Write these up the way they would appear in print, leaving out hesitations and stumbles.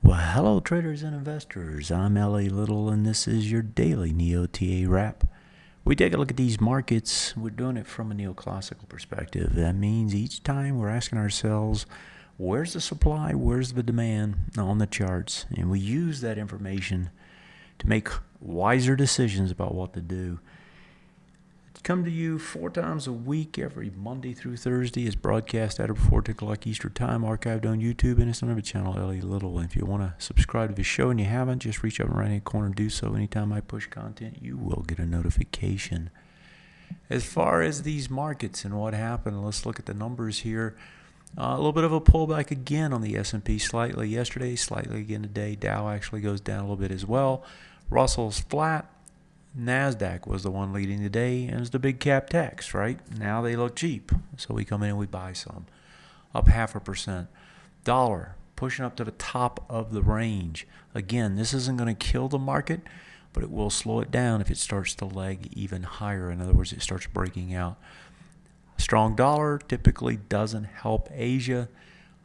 Well, hello, traders and investors. I'm L.A. Little, and this is your daily NeoTA wrap. We take a look at these markets. We're doing it from a neoclassical perspective. That means each time we're asking ourselves, where's the supply, where's the demand on the charts? And we use that information to make wiser decisions about what to do. Come to you 4 times a week, every Monday through Thursday. It's broadcast at or before 10 o'clock Eastern Time, archived on YouTube, and it's on every channel, L.A. Little. And if you want to subscribe to the show and you haven't, just reach up in the right-hand corner and do so. Anytime I push content, you will get a notification. As far as these markets and what happened, let's look at the numbers here. A little bit of a pullback again on the S&P, slightly yesterday, slightly again today. Dow actually goes down a little bit as well. Russell's flat. NASDAQ was the one leading the day, and it's the big cap techs, right? Now they look cheap, so we come in and we buy some. Up 0.5%. Dollar pushing up to the top of the range. Again, this isn't going to kill the market, but it will slow it down if it starts to leg even higher. In other words, it starts breaking out. Strong dollar typically doesn't help Asia,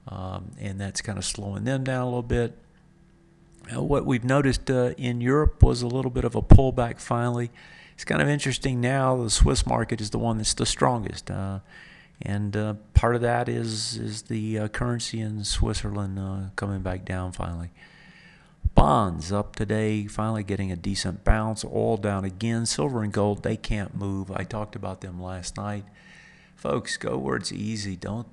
and that's kind of slowing them down a little bit. What we've noticed in Europe was a little bit of a pullback finally. It's kind of interesting now. The Swiss market is the one that's the strongest. And part of that is the currency in Switzerland coming back down finally. Bonds up today, finally getting a decent bounce. Oil down again. Silver and gold, they can't move. I talked about them last night. Folks, go where it's easy. Don't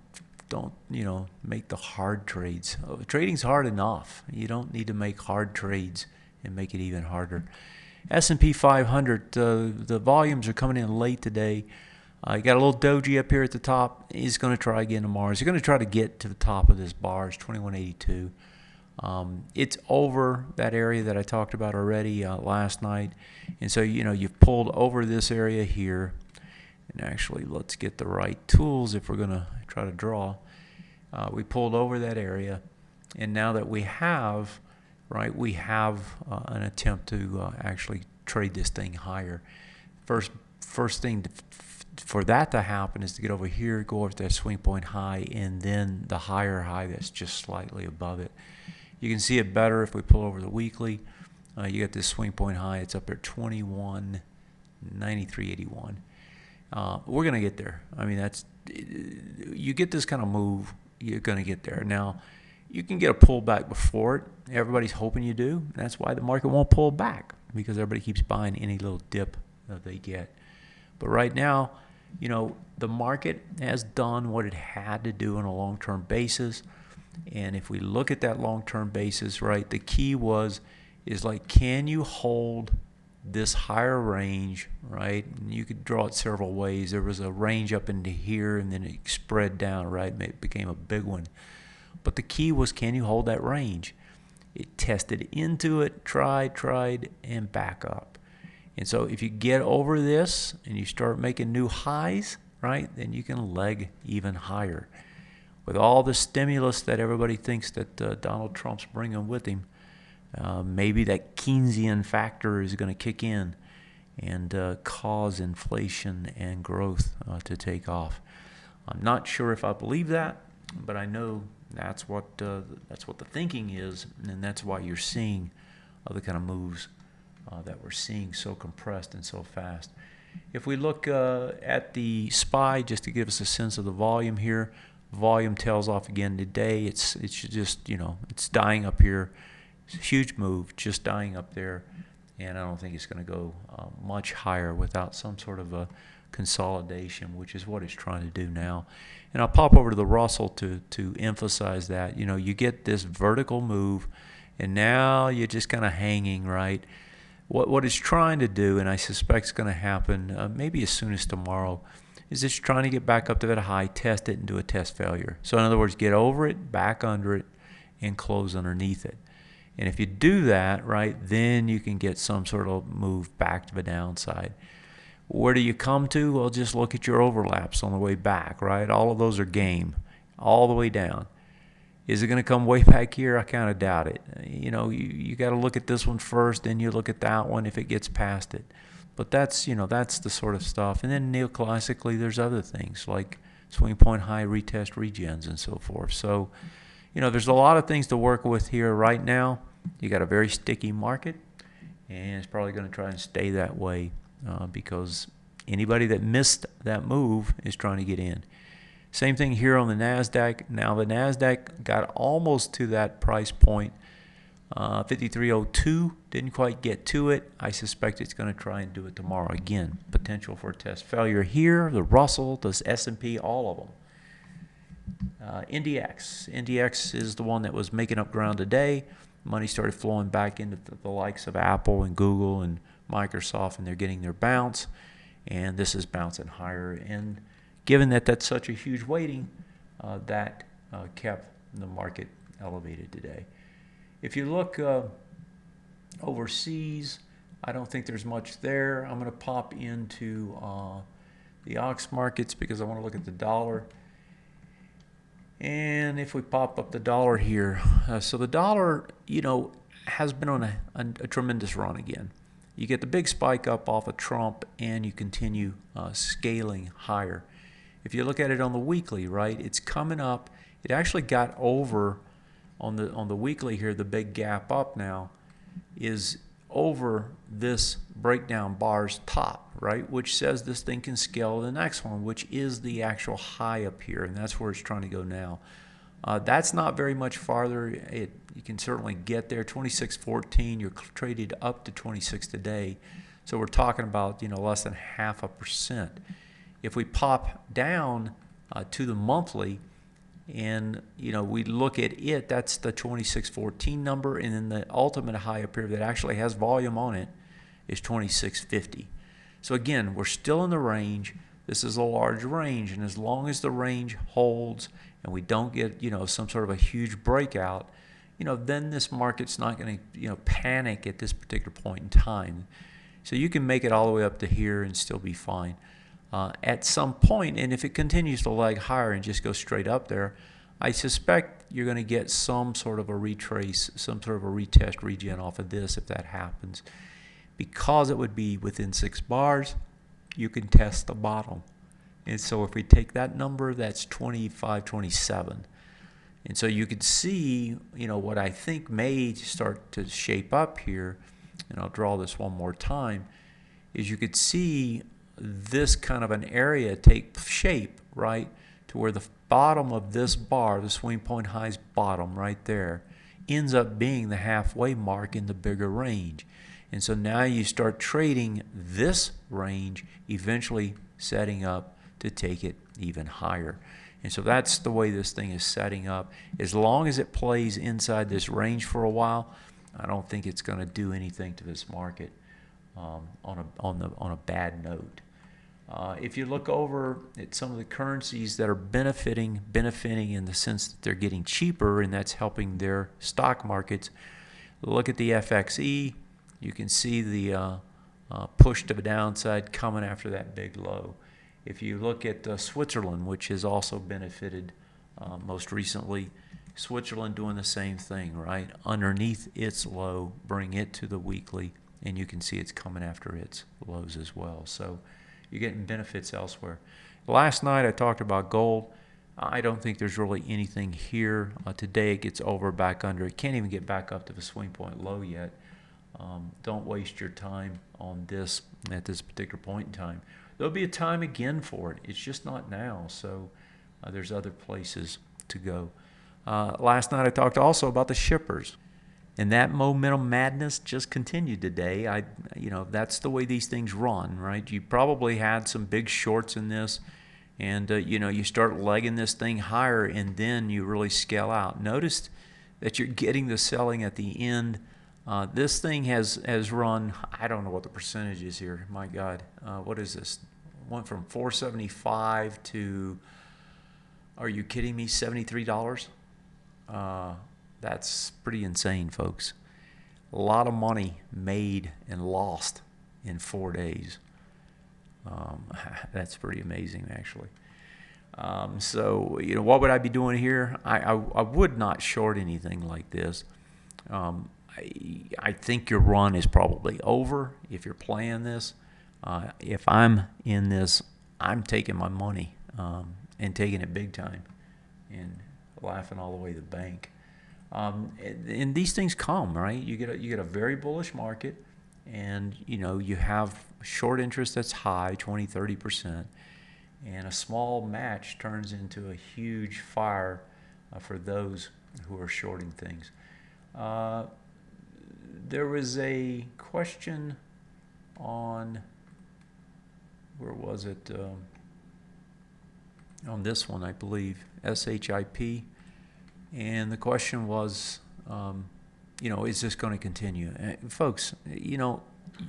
make the hard trades. Trading's hard enough. You don't need to make hard trades and make it even harder. S&P 500, the volumes are coming in late today. You got a little doji up here at the top. He's going to try again tomorrow. He's going to try to get to the top of this bar. It's 2182. It's over that area that I talked about already last night. And so, you've pulled over this area here. And actually, let's get the right tools if we're going to try to draw. We pulled over that area, and now that we have, an attempt to actually trade this thing higher. First thing for that to happen is to get over here, go over to that swing point high, and then the higher high that's just slightly above it. You can see it better if we pull over the weekly. You got this swing point high. It's up there, 21.9381. We're going to get there. I mean, you get this kind of move, you're going to get there. Now, you can get a pullback before it. Everybody's hoping you do. That's why the market won't pull back, because everybody keeps buying any little dip that they get. But right now, the market has done what it had to do on a long-term basis. And if we look at that long-term basis, right, the key is can you hold this higher range, right? And you could draw it several ways. There was a range up into here, and then it spread down, right? It became a big one. But the key was, can you hold that range? It tested into it, tried, and back up. And so if you get over this and you start making new highs, right, then you can leg even higher. With all the stimulus that everybody thinks that Donald Trump's bringing with him, maybe that Keynesian factor is going to kick in and cause inflation and growth to take off. I'm not sure if I believe that, but I know that's what the thinking is, and that's why you're seeing the kind of moves that we're seeing so compressed and so fast. If we look at the SPY, just to give us a sense of the volume here, volume tails off again today. It's just it's dying up here. It's a huge move, just dying up there, and I don't think it's going to go much higher without some sort of a consolidation, which is what it's trying to do now. And I'll pop over to the Russell to emphasize that. You get this vertical move, and now you're just kind of hanging, right? What it's trying to do, and I suspect it's going to happen maybe as soon as tomorrow, is it's trying to get back up to that high, test it, and do a test failure. So in other words, get over it, back under it, and close underneath it. And if you do that, right, then you can get some sort of move back to the downside. Where do you come to? Well, just look at your overlaps on the way back, right? All of those are game, all the way down. Is it going to come way back here? I kind of doubt it. You got to look at this one first, then you look at that one if it gets past it. But that's the sort of stuff. And then neoclassically, there's other things like swing point high, retest, regens, and so forth. So there's a lot of things to work with here right now. You got a very sticky market, and it's probably going to try and stay that way because anybody that missed that move is trying to get in. Same thing here on the NASDAQ. Now the NASDAQ got almost to that price point. 5302, didn't quite get to it. I suspect it's going to try and do it tomorrow. Again, potential for test failure here. The Russell, the S&P, all of them. NDX is the one that was making up ground today. Money started flowing back into the likes of Apple and Google and Microsoft, and they're getting their bounce. And this is bouncing higher. And given that that's such a huge weighting, that kept the market elevated today. If you look overseas, I don't think there's much there. I'm going to pop into the OX markets because I want to look at the dollar. And if we pop up the dollar here, so the dollar, has been on a tremendous run again. You get the big spike up off of Trump, and you continue scaling higher. If you look at it on the weekly, right, it's coming up. It actually got over on the weekly here. The big gap up now is over this breakdown bar's top, right, which says this thing can scale to the next one, which is the actual high up here, and that's where it's trying to go now. That's not very much farther. You can certainly get there. 26.14. You're traded up to 26 today, so we're talking about less than 0.5%. If we pop down to the monthly, and we look at it, that's the 26.14 number, and then the ultimate high up here that actually has volume on it is 26.50. So again, we're still in the range. This is a large range, and as long as the range holds and we don't get some sort of a huge breakout, then this market's not going to panic at this particular point in time. So you can make it all the way up to here and still be fine. At some point, and if it continues to lag higher and just go straight up there, I suspect you're going to get some sort of a retrace, some sort of a retest regen off of this if that happens. Because it would be within 6 bars, you can test the bottom. And so if we take that number, that's 25.27. And so you could see, what I think may start to shape up here, and I'll draw this one more time, is you could see this kind of an area take shape, right, to where the bottom of this bar, the swing point highs bottom right there, ends up being the halfway mark in the bigger range. And so now you start trading this range, eventually setting up to take it even higher. And so that's the way this thing is setting up. As long as it plays inside this range for a while, I don't think it's going to do anything to this market on a bad note. If you look over at some of the currencies that are benefiting in the sense that they're getting cheaper, and that's helping their stock markets, look at the FXE. You can see the push to the downside coming after that big low. If you look at Switzerland, which has also benefited most recently, Switzerland doing the same thing, right? Underneath its low, bring it to the weekly, and you can see it's coming after its lows as well. So you're getting benefits elsewhere. Last night I talked about gold. I don't think there's really anything here. Today it gets over back under. It can't even get back up to the swing point low yet. Don't waste your time on this at this particular point in time. There'll be a time again for it. It's just not now. So there's other places to go. Last night I talked also about the shippers. And that momentum madness just continued today. That's the way these things run, right? You probably had some big shorts in this, and you start legging this thing higher, and then you really scale out. Notice that you're getting the selling at the end. This thing has run, I don't know what the percentage is here. My God, what is this? Went from 475 to, are you kidding me, $73? That's pretty insane, folks. A lot of money made and lost in 4 days. That's pretty amazing, actually. So, what would I be doing here? I would not short anything like this. I think your run is probably over if you're playing this. If I'm in this, I'm taking my money and taking it big time. And laughing all the way to the bank. And these things come, right? You get a very bullish market, and you have short interest that's high, 20-30%, and a small match turns into a huge fire for those who are shorting things. There was a question on, where was it? On this one, I believe, SHIP. And the question was, is this going to continue? Folks,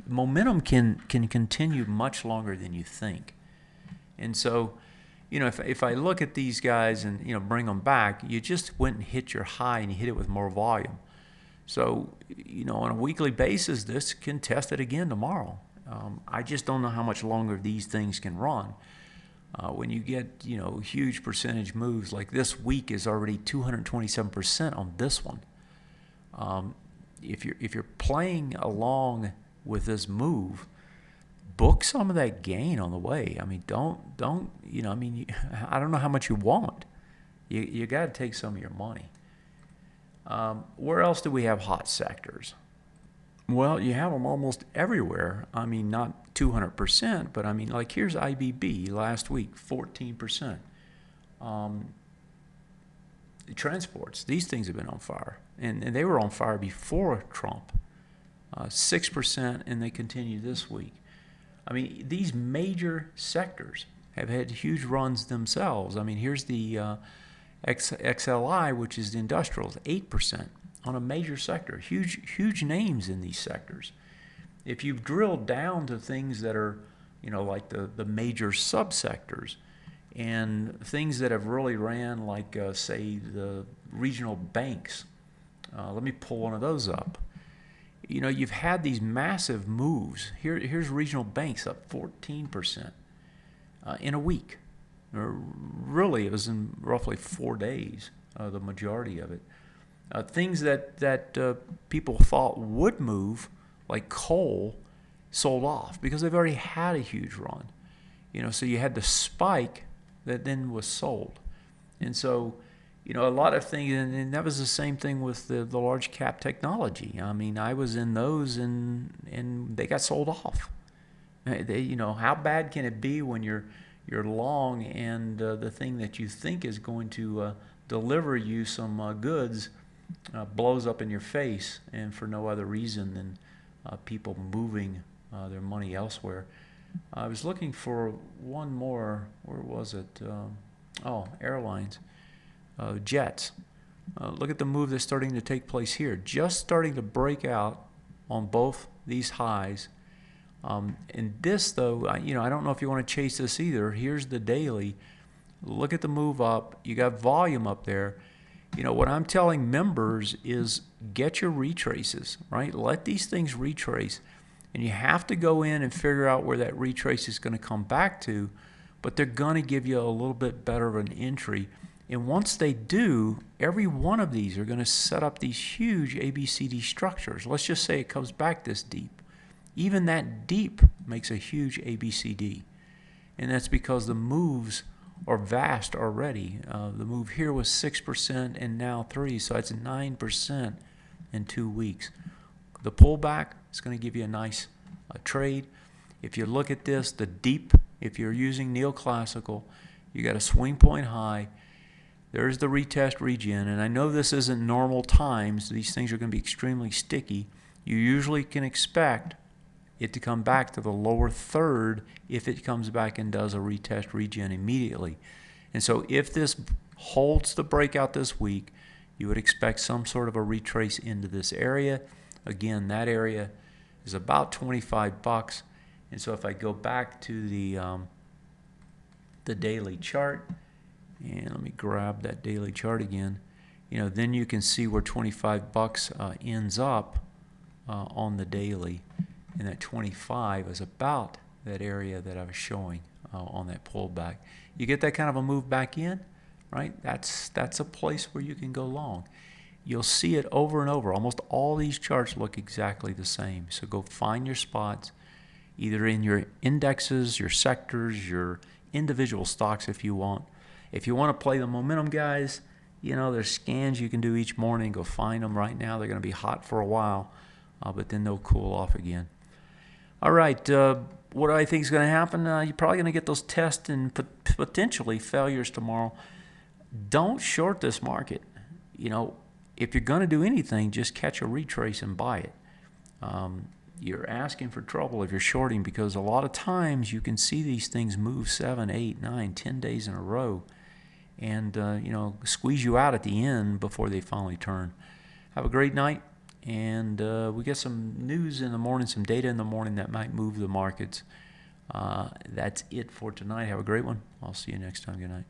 momentum can continue much longer than you think. And so, if I look at these guys and, bring them back, you just went and hit your high and you hit it with more volume. So, on a weekly basis, this can test it again tomorrow. I just don't know how much longer these things can run. When you get, huge percentage moves, like this week is already 227% on this one. If you're playing along with this move, book some of that gain on the way. I mean, don't I don't know how much you want. You got to take some of your money. Where else do we have hot sectors? Well, you have them almost everywhere. I mean, not 200%, but I mean, like here's IBB last week, 14%. Transports, these things have been on fire, and they were on fire before Trump. 6%, and they continue this week. I mean, these major sectors have had huge runs themselves. I mean, here's the XLI, which is the industrials, 8% on a major sector. Huge names in these sectors. If you've drilled down to things that are, like the major subsectors and things that have really ran, like say the regional banks. Let me pull one of those up. You've had these massive moves. Here's regional banks up 14% in a week. Really, it was in roughly 4 days, the majority of it. Things that people thought would move, like coal, sold off because they've already had a huge run. So you had the spike that then was sold. And so, a lot of things, and that was the same thing with the large cap technology. I mean, I was in those and they got sold off. How bad can it be when you're long and the thing that you think is going to deliver you some goods blows up in your face, and for no other reason than people moving their money elsewhere. I was looking for one more. Where was it? Airlines, jets. Look at the move that's starting to take place here. Just starting to break out on both these highs. And this, though, I don't know if you want to chase this either. Here's the daily. Look at the move up. You got volume up there. What I'm telling members is get your retraces, right? Let these things retrace. And you have to go in and figure out where that retrace is going to come back to, but they're going to give you a little bit better of an entry. And once they do, every one of these are going to set up these huge ABCD structures. Let's just say it comes back this deep. Even that deep makes a huge ABCD. And that's because the moves are vast already. The move here was 6% and now 3%, so that's 9% in 2 weeks. The pullback is going to give you a nice trade. If you look at this, the deep, if you're using neoclassical, you got a swing point high. There's the retest regen, and I know this isn't normal times. These things are going to be extremely sticky. You usually can expect it to come back to the lower third if it comes back and does a retest regen immediately. And so if this holds the breakout this week, you would expect some sort of a retrace into this area. Again, that area is about $25. And so if I go back to the daily chart, and let me grab that daily chart again, then you can see where $25 ends up on the daily. And that 25 is about that area that I was showing on that pullback. You get that kind of a move back in, right? That's a place where you can go long. You'll see it over and over. Almost all these charts look exactly the same. So go find your spots, either in your indexes, your sectors, your individual stocks if you want. If you want to play the momentum guys, You know, there's scans you can do each morning. Go find them right now. They're going to be hot for a while, but then they'll cool off again. All right, what do I think is going to happen? You're probably going to get those tests and potentially failures tomorrow. Don't short this market. You know, if you're going to do anything, just catch a retrace and buy it. You're asking for trouble if you're shorting, because a lot of times you can see these things move 7, 8, 9, 10 days in a row and, you know, squeeze you out at the end before they finally turn. Have a great night. And we get some news in the morning, some data in the morning that might move the markets. That's it for tonight. Have a great one. I'll see you next time. Good night.